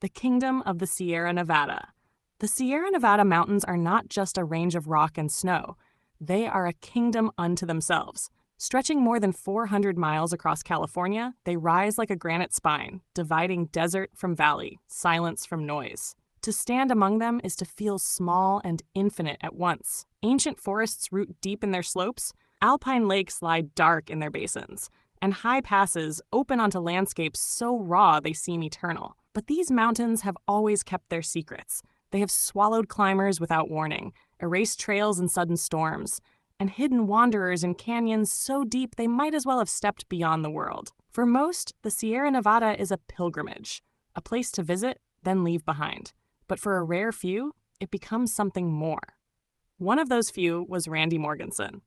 the kingdom of the Sierra Nevada. The Sierra Nevada mountains are not just a range of rock and snow. They are a kingdom unto themselves. Stretching more than 400 miles across California, they rise like a granite spine, dividing desert from valley, silence from noise. To stand among them is to feel small and infinite at once. Ancient forests root deep in their slopes, alpine lakes lie dark in their basins, and high passes open onto landscapes so raw they seem eternal. But these mountains have always kept their secrets. They have swallowed climbers without warning, erased trails in sudden storms, and hidden wanderers in canyons so deep they might as well have stepped beyond the world. For most, the Sierra Nevada is a pilgrimage, a place to visit, then leave behind. But for a rare few, it becomes something more. One of those few was Randy Morgenson.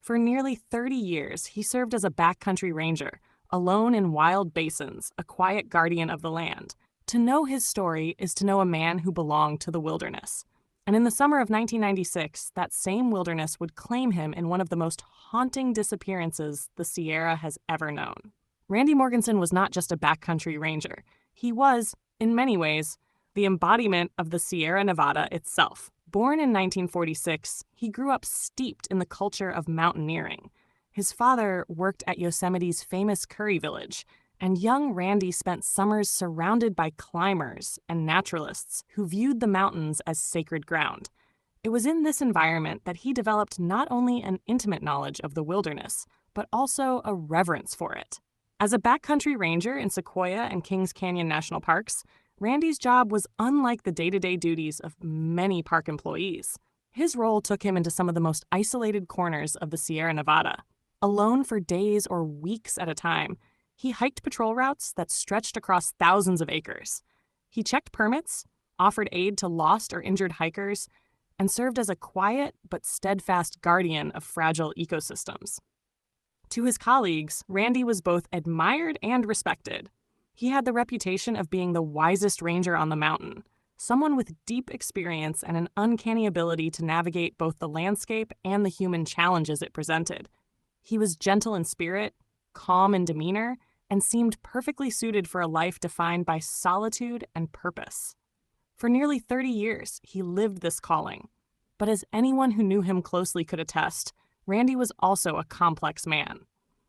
For nearly 30 years, he served as a backcountry ranger, alone in wild basins, a quiet guardian of the land. To know his story is to know a man who belonged to the wilderness. And in the summer of 1996, that same wilderness would claim him in one of the most haunting disappearances the Sierra has ever known. Randy Morgenson was not just a backcountry ranger. He was, in many ways, the embodiment of the Sierra Nevada itself. Born in 1946, he grew up steeped in the culture of mountaineering. His father worked at Yosemite's famous Curry Village, and young Randy spent summers surrounded by climbers and naturalists who viewed the mountains as sacred ground. It was in this environment that he developed not only an intimate knowledge of the wilderness, but also a reverence for it. As a backcountry ranger in Sequoia and Kings Canyon National Parks, Randy's job was unlike the day-to-day duties of many park employees. His role took him into some of the most isolated corners of the Sierra Nevada. Alone for days or weeks at a time, he hiked patrol routes that stretched across thousands of acres. He checked permits, offered aid to lost or injured hikers, and served as a quiet but steadfast guardian of fragile ecosystems. To his colleagues, Randy was both admired and respected. He had the reputation of being the wisest ranger on the mountain, someone with deep experience and an uncanny ability to navigate both the landscape and the human challenges it presented. He was gentle in spirit, calm in demeanor, and seemed perfectly suited for a life defined by solitude and purpose. For nearly 30 years, he lived this calling. But as anyone who knew him closely could attest, Randy was also a complex man.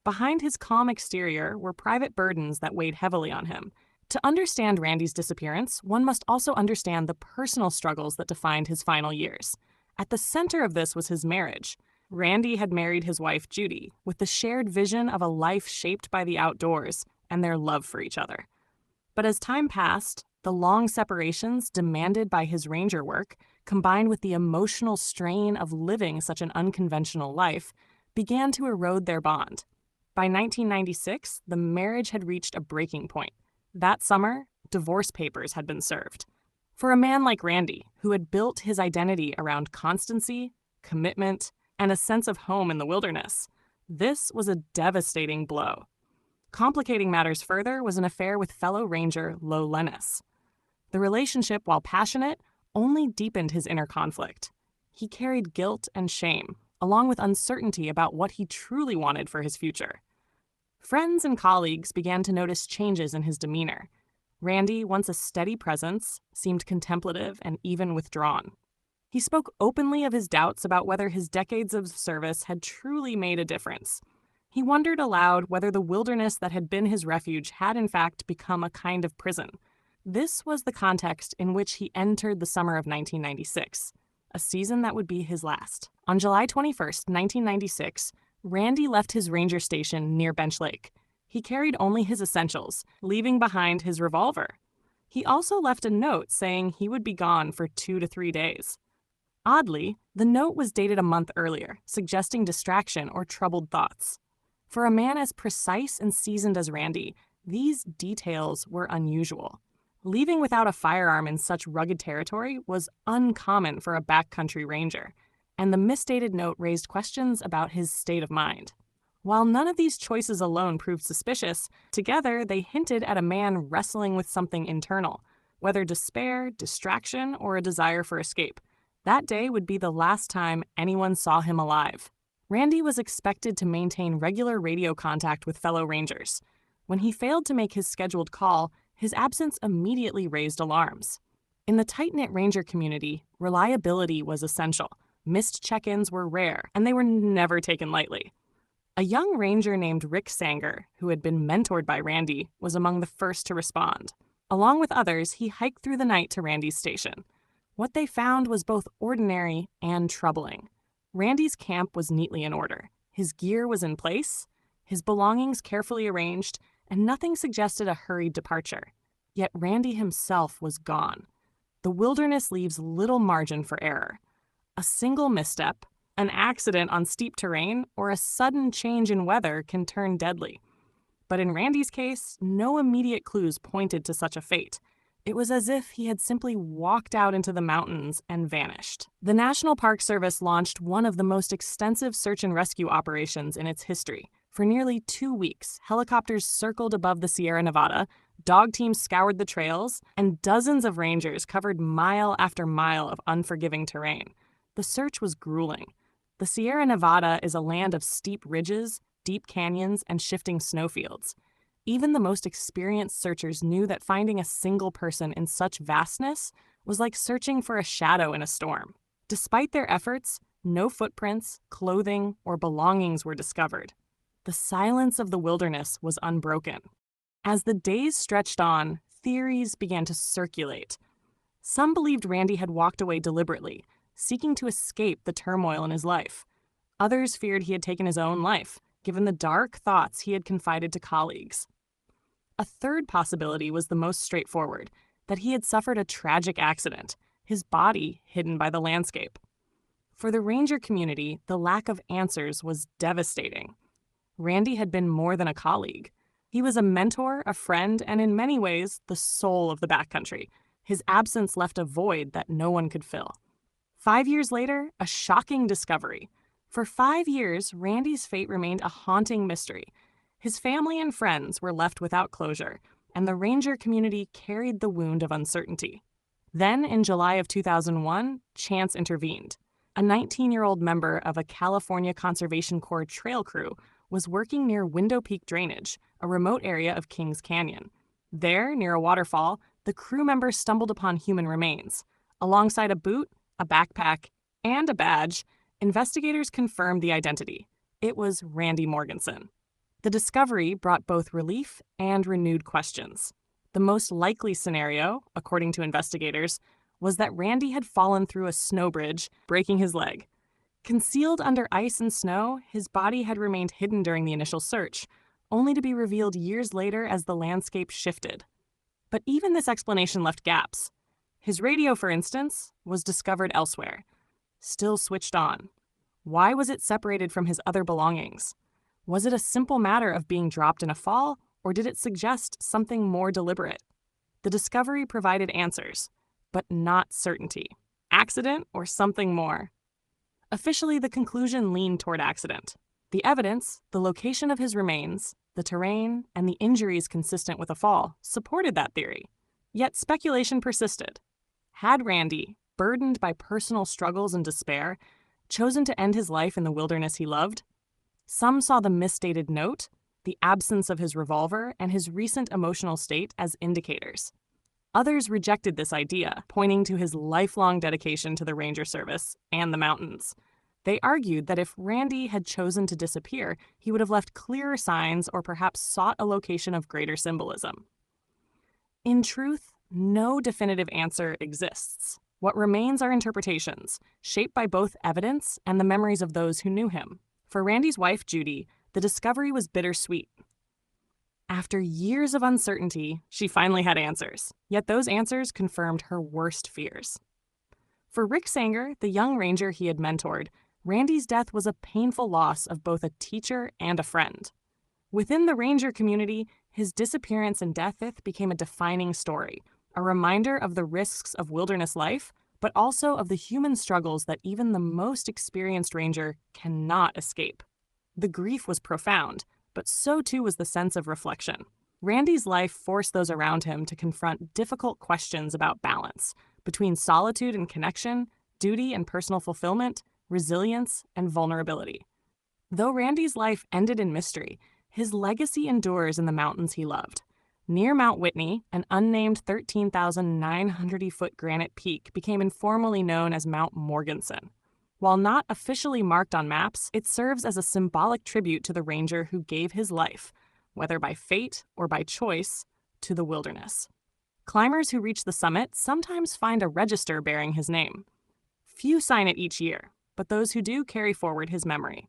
Behind his calm exterior were private burdens that weighed heavily on him. To understand Randy's disappearance, one must also understand the personal struggles that defined his final years. At the center of this was his marriage. Randy had married his wife, Judy, with the shared vision of a life shaped by the outdoors and their love for each other. But as time passed, the long separations demanded by his ranger work, combined with the emotional strain of living such an unconventional life, began to erode their bond. By 1996, the marriage had reached a breaking point. That summer, divorce papers had been served. For a man like Randy, who had built his identity around constancy, commitment, and a sense of home in the wilderness, this was a devastating blow. Complicating matters further was an affair with fellow ranger Lo Lennis. The relationship, while passionate, only deepened his inner conflict. He carried guilt and shame, along with uncertainty about what he truly wanted for his future. Friends and colleagues began to notice changes in his demeanor. Randy, once a steady presence, seemed contemplative and even withdrawn. He spoke openly of his doubts about whether his decades of service had truly made a difference. He wondered aloud whether the wilderness that had been his refuge had in fact become a kind of prison. This was the context in which he entered the summer of 1996, a season that would be his last. On July 21st, 1996, Randy left his ranger station near Bench Lake. He carried only his essentials, leaving behind his revolver. He also left a note saying he would be gone for 2 to 3 days. Oddly, the note was dated a month earlier, suggesting distraction or troubled thoughts. For a man as precise and seasoned as Randy, these details were unusual. Leaving without a firearm in such rugged territory was uncommon for a backcountry ranger, and the misdated note raised questions about his state of mind. While none of these choices alone proved suspicious, together they hinted at a man wrestling with something internal, whether despair, distraction, or a desire for escape. That day would be the last time anyone saw him alive. Randy was expected to maintain regular radio contact with fellow rangers. When he failed to make his scheduled call, His absence immediately raised alarms. In the tight-knit ranger community, reliability was essential. Missed check-ins were rare, and they were never taken lightly. A young ranger named Rick Sanger, who had been mentored by Randy, was among the first to respond. Along with others, he hiked through the night to Randy's station. What they found was both ordinary and troubling. Randy's camp was neatly in order. His gear was in place, his belongings carefully arranged, and nothing suggested a hurried departure. Yet Randy himself was gone. The wilderness leaves little margin for error. A single misstep, an accident on steep terrain, or a sudden change in weather can turn deadly. But in Randy's case, no immediate clues pointed to such a fate. It was as if he had simply walked out into the mountains and vanished. The National Park Service launched one of the most extensive search and rescue operations in its history. For nearly 2 weeks, helicopters circled above the Sierra Nevada, dog teams scoured the trails, and dozens of rangers covered mile after mile of unforgiving terrain. The search was grueling. The Sierra Nevada is a land of steep ridges, deep canyons, and shifting snowfields. Even the most experienced searchers knew that finding a single person in such vastness was like searching for a shadow in a storm. Despite their efforts, no footprints, clothing, or belongings were discovered. The silence of the wilderness was unbroken. As the days stretched on, theories began to circulate. Some believed Randy had walked away deliberately, seeking to escape the turmoil in his life. Others feared he had taken his own life, given the dark thoughts he had confided to colleagues. A third possibility was the most straightforward, that he had suffered a tragic accident, his body hidden by the landscape. For the ranger community, the lack of answers was devastating. Randy had been more than a colleague. He was a mentor, a friend, and in many ways, the soul of the backcountry. His absence left a void that no one could fill. 5 years later, a shocking discovery. For 5 years, Randy's fate remained a haunting mystery. His family and friends were left without closure, and the ranger community carried the wound of uncertainty. Then, in July of 2001, chance intervened. A 19-year-old member of a California Conservation Corps trail crew was working near Window Peak Drainage, a remote area of Kings Canyon. There, near a waterfall, the crew member stumbled upon human remains. Alongside a boot, a backpack, and a badge, investigators confirmed the identity. It was Randy Morgenson. The discovery brought both relief and renewed questions. The most likely scenario, according to investigators, was that Randy had fallen through a snow bridge, breaking his leg. Concealed under ice and snow, his body had remained hidden during the initial search, only to be revealed years later as the landscape shifted. But even this explanation left gaps. His radio, for instance, was discovered elsewhere, still switched on. Why was it separated from his other belongings? Was it a simple matter of being dropped in a fall, or did it suggest something more deliberate? The discovery provided answers, but not certainty. Accident or something more? Officially, the conclusion leaned toward accident. The evidence, the location of his remains, the terrain, and the injuries consistent with a fall supported that theory. Yet speculation persisted. Had Randy, burdened by personal struggles and despair, chosen to end his life in the wilderness he loved? Some saw the misdated note, the absence of his revolver, and his recent emotional state as indicators. Others rejected this idea, pointing to his lifelong dedication to the Ranger Service and the mountains. They argued that if Randy had chosen to disappear, he would have left clearer signs or perhaps sought a location of greater symbolism. In truth, no definitive answer exists. What remains are interpretations, shaped by both evidence and the memories of those who knew him. For Randy's wife, Judy, the discovery was bittersweet. After years of uncertainty, she finally had answers, yet those answers confirmed her worst fears. For Rick Sanger, the young ranger he had mentored, Randy's death was a painful loss of both a teacher and a friend. Within the ranger community, his disappearance and death became a defining story, a reminder of the risks of wilderness life, but also of the human struggles that even the most experienced ranger cannot escape. The grief was profound, but so too was the sense of reflection. Randy's life forced those around him to confront difficult questions about balance between solitude and connection, duty and personal fulfillment, resilience and vulnerability. Though Randy's life ended in mystery, his legacy endures in the mountains he loved. Near Mount Whitney, an unnamed 13,900-foot granite peak became informally known as Mount Morgenson. While not officially marked on maps, it serves as a symbolic tribute to the ranger who gave his life, whether by fate or by choice, to the wilderness. Climbers who reach the summit sometimes find a register bearing his name. Few sign it each year, but those who do carry forward his memory.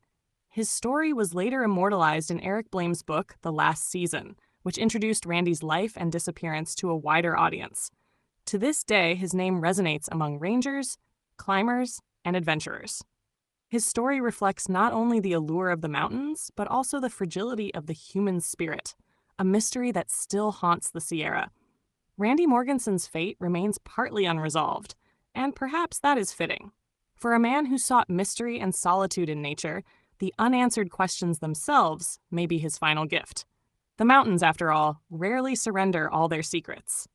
His story was later immortalized in Eric Blame's book, The Last Season, which introduced Randy's life and disappearance to a wider audience. To this day, his name resonates among rangers, climbers, and adventurers. His story reflects not only the allure of the mountains, but also the fragility of the human spirit, a mystery that still haunts the Sierra. Randy Morgenson's fate remains partly unresolved, and perhaps that is fitting. For a man who sought mystery and solitude in nature, the unanswered questions themselves may be his final gift. The mountains, after all, rarely surrender all their secrets.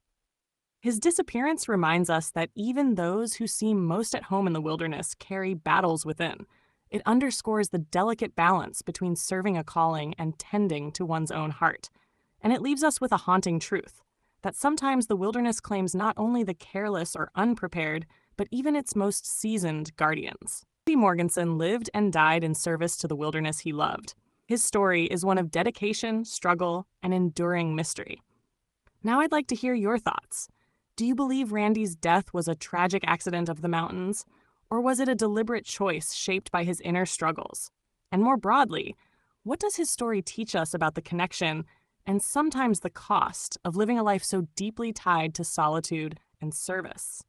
His disappearance reminds us that even those who seem most at home in the wilderness carry battles within. It underscores the delicate balance between serving a calling and tending to one's own heart. And it leaves us with a haunting truth, that sometimes the wilderness claims not only the careless or unprepared, but even its most seasoned guardians. Randy Morgenson lived and died in service to the wilderness he loved. His story is one of dedication, struggle, and enduring mystery. Now I'd like to hear your thoughts. Do you believe Randy's death was a tragic accident of the mountains, or was it a deliberate choice shaped by his inner struggles? And more broadly, what does his story teach us about the connection and sometimes the cost of living a life so deeply tied to solitude and service?